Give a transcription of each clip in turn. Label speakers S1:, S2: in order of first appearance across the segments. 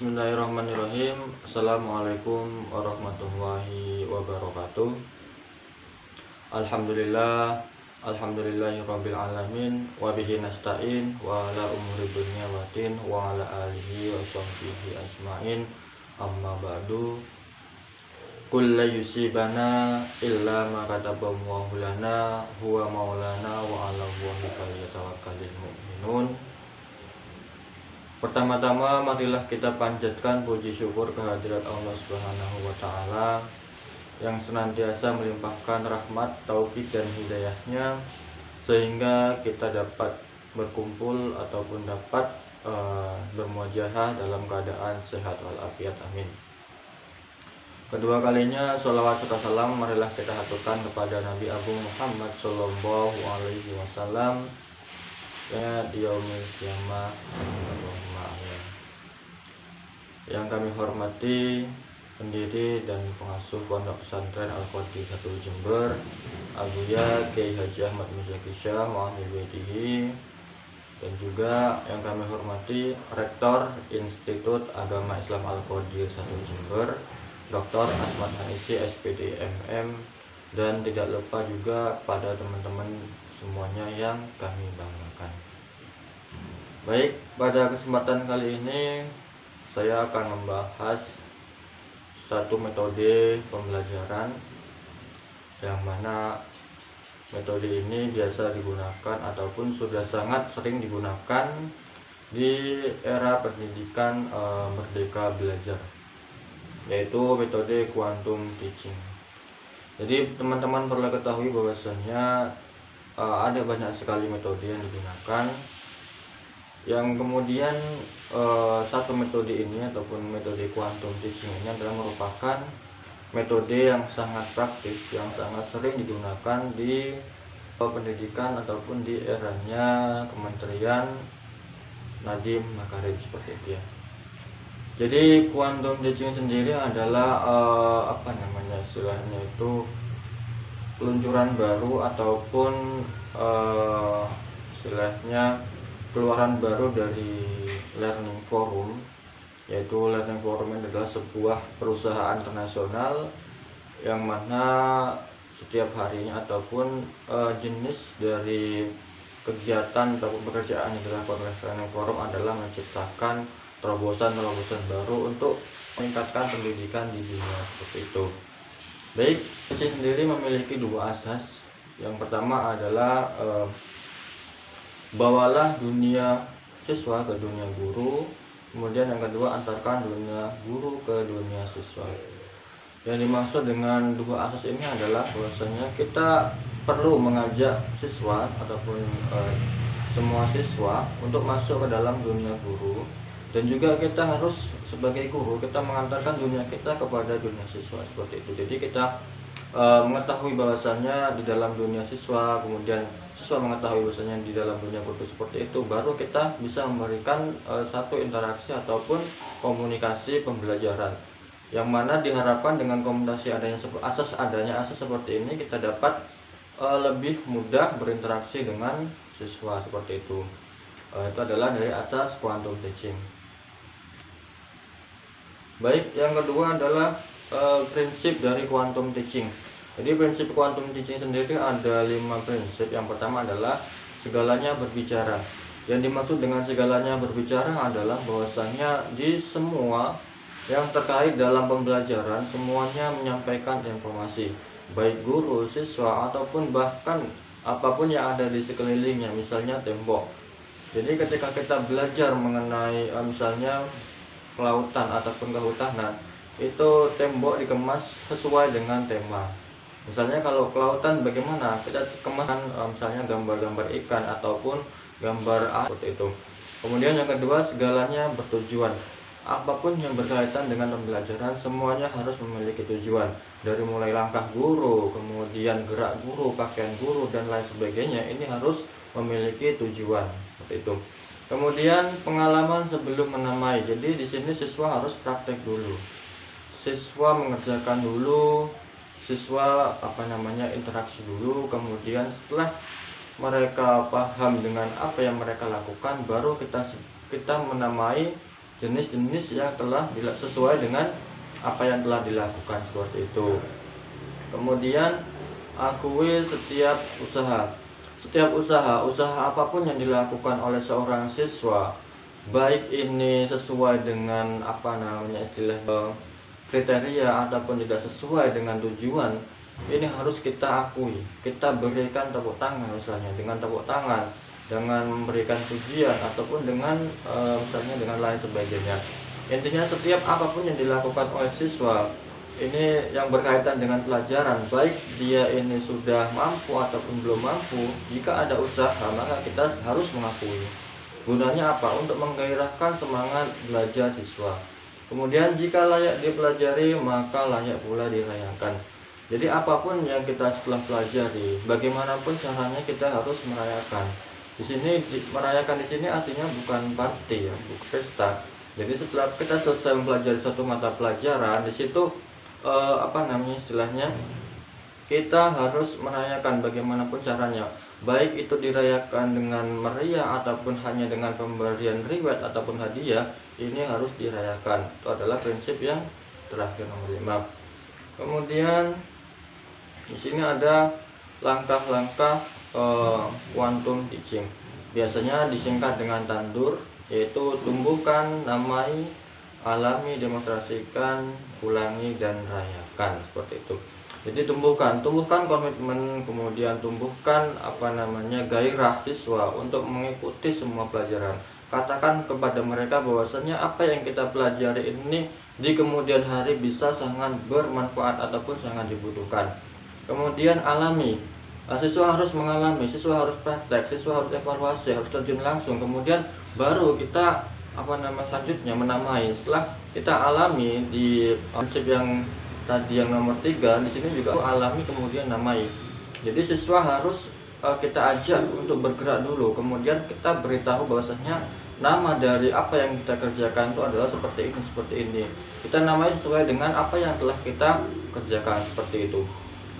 S1: Bismillahirrahmanirrahim. Assalamualaikum warahmatullahi wabarakatuh. Alhamdulillah, alhamdulillahirabbil alamin, wa bihi nasta'in wa ala umuri dunya waddin wa ala alihi wa sahbihi ajmain. Amma ba'du. Kullu yusibana illa ma kataballahu lana huwa maulana wa 'ala Allahi falyatawakkalul mu'minun. Pertama-tama marilah kita panjatkan puji syukur kehadirat Allah Subhanahu wa taala yang senantiasa melimpahkan rahmat, taufik dan hidayahnya sehingga kita dapat berkumpul ataupun dapat bermuajahah dalam keadaan sehat walafiat. Amin. Kedua kalinya sholawat serta salam marilah kita haturkan kepada Nabi Agung Muhammad Sallallahu Alaihi Wasallam di yaumil qiyamah. Yang kami hormati pendiri dan pengasuh Pondok Pesantren Al-Qadir 1 Jember, Abuya Kiai Haji Ahmad Muzaki Syah wa ahli baitihi, dan juga yang kami hormati Rektor Institut Agama Islam Al-Qadir 1 Jember, Dr. Asmat Hanisi SPD MM, dan tidak lupa juga pada teman-teman semuanya yang kami banggakan. Baik, pada kesempatan kali ini saya akan membahas satu metode pembelajaran yang mana metode ini biasa digunakan ataupun sudah sangat sering digunakan di era pendidikan Merdeka Belajar, yaitu metode quantum teaching. Jadi teman-teman perlu ketahui bahwasanya ada banyak sekali metode yang digunakan, yang kemudian satu metode ini ataupun metode quantum teaching ini adalah merupakan metode yang sangat praktis, yang sangat sering digunakan di pendidikan ataupun di eranya Kementerian Nadiem Makarim seperti itu ya. Jadi quantum teaching sendiri adalah istilahnya itu peluncuran baru ataupun istilahnya keluaran baru dari Learning Forum, yaitu Learning Forum ini adalah sebuah perusahaan internasional yang mana setiap harinya ataupun jenis dari kegiatan ataupun pekerjaan yang dilakukan oleh Learning Forum adalah menciptakan terobosan-terobosan baru untuk meningkatkan pendidikan di dunia seperti itu. Baik, teaching sendiri memiliki dua asas. Yang pertama adalah bawalah dunia siswa ke dunia guru, kemudian yang kedua antarkan dunia guru ke dunia siswa. Yang dimaksud dengan dua asas ini adalah bahwasanya kita perlu mengajak siswa ataupun semua siswa untuk masuk ke dalam dunia guru, dan juga kita harus sebagai guru kita mengantarkan dunia kita kepada dunia siswa seperti itu. Jadi kita mengetahui bahwasannya di dalam dunia siswa, kemudian siswa mengetahui bahwasannya di dalam dunia guru seperti itu, baru kita bisa memberikan satu interaksi ataupun komunikasi pembelajaran, yang mana diharapkan dengan komunikasi adanya asas seperti ini kita dapat lebih mudah berinteraksi dengan siswa seperti itu. Itu adalah dari asas quantum teaching. Baik, yang kedua adalah prinsip dari quantum teaching. Jadi prinsip quantum teaching sendiri ada 5 prinsip. Yang pertama adalah segalanya berbicara. Yang dimaksud dengan segalanya berbicara adalah bahwasanya di semua yang terkait dalam pembelajaran semuanya menyampaikan informasi, baik guru, siswa ataupun bahkan apapun yang ada di sekelilingnya, misalnya tembok. Jadi ketika kita belajar mengenai misalnya kelautan ataupun kehutanan, itu tembok dikemas sesuai dengan tema. Misalnya kalau kelautan bagaimana, kita kemaskan misalnya gambar-gambar ikan ataupun gambar seperti itu. Kemudian yang kedua, segalanya bertujuan. Apapun yang berkaitan dengan pembelajaran semuanya harus memiliki tujuan. Dari mulai langkah guru, kemudian gerak guru, pakaian guru dan lain sebagainya, ini harus memiliki tujuan seperti itu. Kemudian pengalaman sebelum menamai. Jadi di sini siswa harus praktek dulu. Siswa mengerjakan dulu, siswa interaksi dulu, kemudian setelah mereka paham dengan apa yang mereka lakukan, baru kita menamai jenis-jenis yang telah sesuai dengan apa yang telah dilakukan seperti itu. Kemudian akui setiap usaha apapun yang dilakukan oleh seorang siswa, baik ini sesuai dengan istilah kriteria ataupun tidak sesuai dengan tujuan, ini harus kita akui, kita berikan tepuk tangan, misalnya dengan tepuk tangan, dengan memberikan pujian ataupun dengan misalnya dengan lain sebagainya. Intinya setiap apapun yang dilakukan oleh siswa ini yang berkaitan dengan pelajaran, baik dia ini sudah mampu ataupun belum mampu, jika ada usaha maka kita harus mengakui. Gunanya apa? Untuk menggairahkan semangat belajar siswa. Kemudian jika layak dipelajari maka layak pula dirayakan. Jadi apapun yang kita setelah pelajari, bagaimanapun caranya kita harus merayakan. Di sini merayakan di sini artinya bukan party ya, bukan pesta. Jadi setelah kita selesai mempelajari satu mata pelajaran, di situ istilahnya kita harus merayakan bagaimanapun caranya. Baik itu dirayakan dengan meriah ataupun hanya dengan pemberian reward ataupun hadiah, ini harus dirayakan. Itu adalah prinsip yang terakhir nomor 5. Kemudian di sini ada langkah-langkah quantum teaching. Biasanya disingkat dengan TANDUR, yaitu tumbuhkan, namai, alami, demonstrasikan, ulangi, dan rayakan, seperti itu. Jadi tumbuhkan komitmen, kemudian tumbuhkan gairah siswa untuk mengikuti semua pelajaran. Katakan kepada mereka bahwasanya apa yang kita pelajari ini di kemudian hari bisa sangat bermanfaat ataupun sangat dibutuhkan. Kemudian alami, siswa harus mengalami, siswa harus praktek, siswa harus evaluasi, harus terjun langsung. Kemudian baru kita selanjutnya menamai. Setelah kita alami di prinsip yang tadi yang nomor 3, di sini juga alami kemudian namai. Jadi siswa harus kita ajak untuk bergerak dulu, kemudian kita beritahu bahwasanya nama dari apa yang kita kerjakan itu adalah seperti ini. Kita namai sesuai dengan apa yang telah kita kerjakan, seperti itu.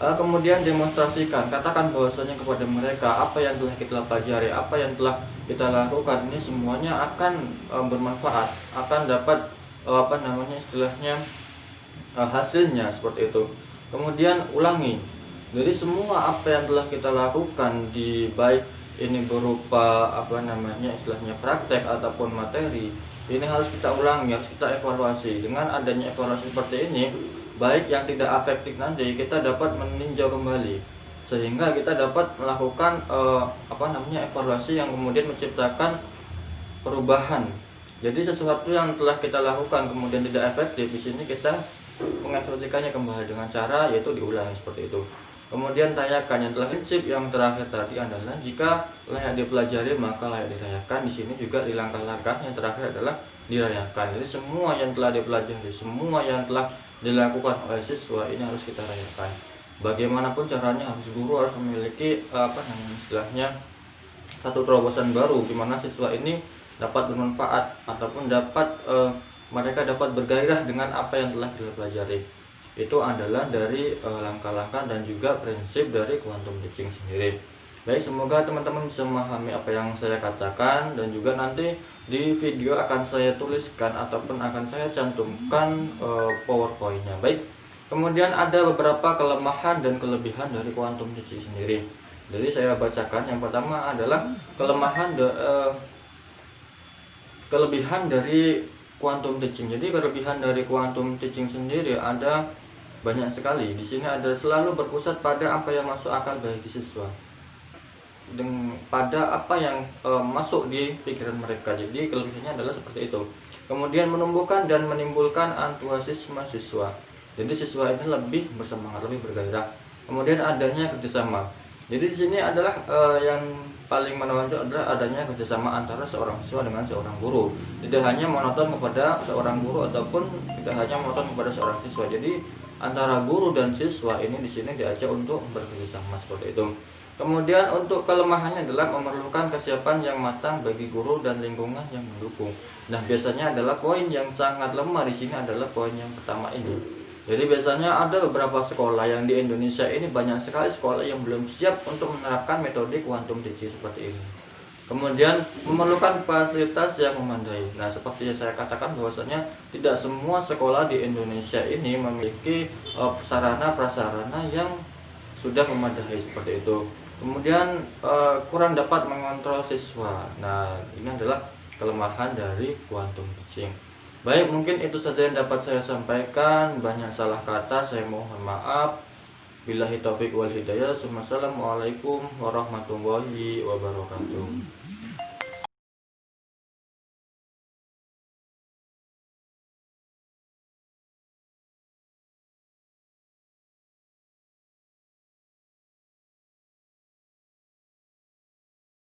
S1: Kemudian demonstrasikan, katakan bahwasanya kepada mereka apa yang telah kita pelajari, apa yang telah kita lakukan ini semuanya akan bermanfaat, akan dapat hasilnya, seperti itu. Kemudian ulangi. Jadi semua apa yang telah kita lakukan di baik ini berupa praktek ataupun materi, ini harus kita ulangi, harus kita evaluasi. Dengan adanya evaluasi seperti ini, baik yang tidak efektif nanti kita dapat meninjau kembali, sehingga kita dapat melakukan evaluasi yang kemudian menciptakan perubahan. Jadi sesuatu yang telah kita lakukan kemudian tidak efektif, di sini kita mengeksekusikannya kembali dengan cara yaitu diulangi, seperti itu. Kemudian tanyakan, yang telah prinsip yang terakhir tadi adalah jika layak dipelajari maka layak dirayakan. Di sini juga di langkah-langkah yang terakhir adalah dirayakan. Jadi semua yang telah dipelajari, semua yang telah dilakukan oleh siswa ini harus kita rayakan. Bagaimanapun caranya harus guru harus memiliki satu terobosan baru di mana siswa ini dapat bermanfaat ataupun mereka dapat bergairah dengan apa yang telah dipelajari. Itu adalah dari langkah-langkah dan juga prinsip dari quantum teaching sendiri. Baik, semoga teman-teman bisa memahami apa yang saya katakan, dan juga nanti di video akan saya tuliskan ataupun akan saya cantumkan PowerPoint-nya. Baik, kemudian ada beberapa kelemahan dan kelebihan dari quantum teaching sendiri. Jadi saya bacakan. Yang pertama adalah kelebihan dari quantum teaching. Jadi kelebihan dari quantum teaching sendiri ada banyak sekali. Di sini ada selalu berpusat pada apa yang masuk akal bagi siswa, pada apa yang masuk di pikiran mereka. Jadi kelebihannya adalah seperti itu. Kemudian menumbuhkan dan menimbulkan antusiasme siswa. Jadi siswa ini lebih bersemangat, lebih bergairah. Kemudian adanya kerjasama. Jadi di sini adalah yang paling menonjol adalah adanya kerjasama antara seorang siswa dengan seorang guru. Tidak hanya monoton kepada seorang guru ataupun tidak hanya monoton kepada seorang siswa. Jadi antara guru dan siswa ini di sini diajak untuk bekerjasama, seperti itu. Kemudian untuk kelemahannya adalah memerlukan kesiapan yang matang bagi guru dan lingkungan yang mendukung. Nah, biasanya adalah poin yang sangat lemah di sini adalah poin yang pertama ini. Jadi biasanya ada beberapa sekolah yang di Indonesia ini, banyak sekali sekolah yang belum siap untuk menerapkan metode quantum teaching seperti ini. Kemudian memerlukan fasilitas yang memadai. Nah, seperti yang saya katakan bahwasanya tidak semua sekolah di Indonesia ini memiliki sarana prasarana yang sudah memadai seperti itu. Kemudian kurang dapat mengontrol siswa. Nah, ini adalah kelemahan dari quantum teaching. Baik, mungkin itu saja yang dapat saya sampaikan. Banyak salah kata, saya mohon maaf. Billahi taufik wal hidayah. Wassalamualaikum warahmatullahi wabarakatuh.